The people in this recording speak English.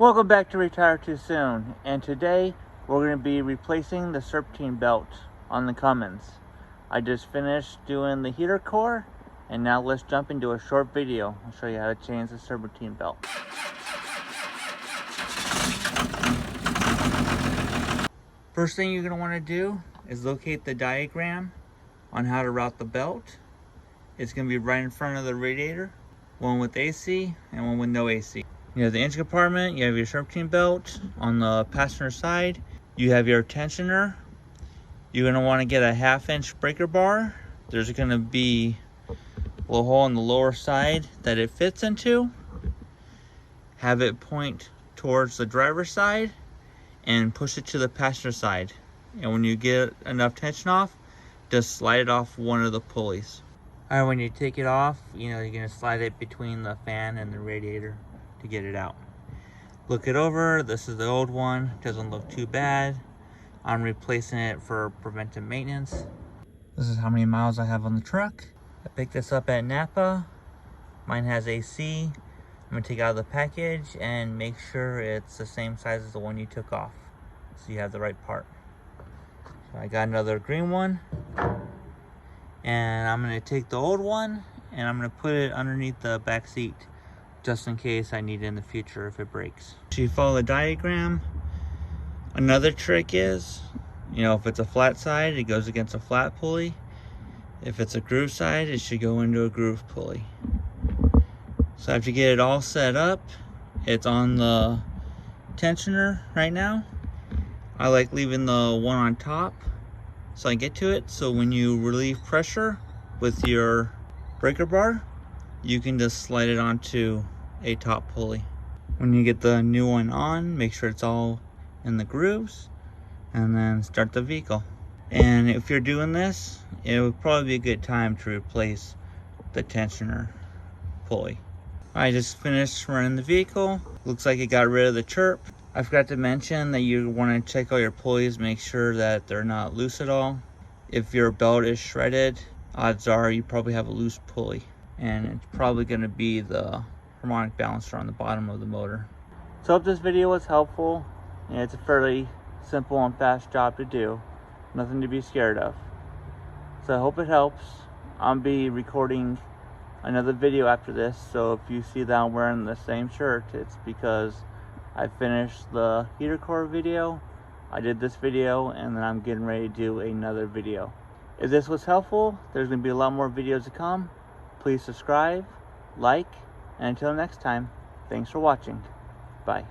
Welcome back to Retire Too Soon, and today we're going to be replacing the Serpentine belt on the Cummins. I just finished doing the heater core, and now let's jump into a short video. I'll show you how to change the Serpentine belt. First thing you're going to want to do is locate the diagram on how to route the belt. It's going to be right in front of the radiator, one with AC and one with no AC. You have the engine compartment, you have your serpentine belt. On the passenger side, you have your tensioner. You're going to want to get a 1/2-inch breaker bar. There's going to be a little hole on the lower side that it fits into. Have it point towards the driver's side and push it to the passenger side. And when you get enough tension off, just slide it off one of the pulleys. Alright, when you take it off, you're going to slide it between the fan and the radiator to get it out. Look it over. This is the old one. Doesn't look too bad. I'm replacing it for preventive maintenance. This is how many miles I have on the truck. I picked this up at Napa. Mine has AC. I'm going to take it out of the package and make sure it's the same size as the one you took off, so you have the right part. So I got another green one, and I'm going to take the old one and I'm going to put it underneath the back seat, just in case I need it in the future if it breaks. So you follow the diagram. Another trick is, if it's a flat side, it goes against a flat pulley. If it's a groove side, it should go into a groove pulley. So after you get it all set up, it's on the tensioner right now. I like leaving the one on top so I get to it. So when you relieve pressure with your breaker bar, you can just slide it onto a top pulley. When you get the new one on, make sure it's all in the grooves, and then start the vehicle. And if you're doing this, it would probably be a good time to replace the tensioner pulley. I just finished running the vehicle. Looks like it got rid of the chirp. I forgot to mention that you want to check all your pulleys, make sure that they're not loose at all. If your belt is shredded, odds are you probably have a loose pulley, and it's probably going to be the harmonic balancer on the bottom of the motor. So I hope this video was helpful. It's a fairly simple and fast job to do. Nothing to be scared of. So I hope it helps. I'll be recording another video after this, so if you see that I'm wearing the same shirt, it's because I finished the heater core video, I did this video, and then I'm getting ready to do another video. If this was helpful, there's going to be a lot more videos to come. Please subscribe, like, and until next time, thanks for watching. Bye.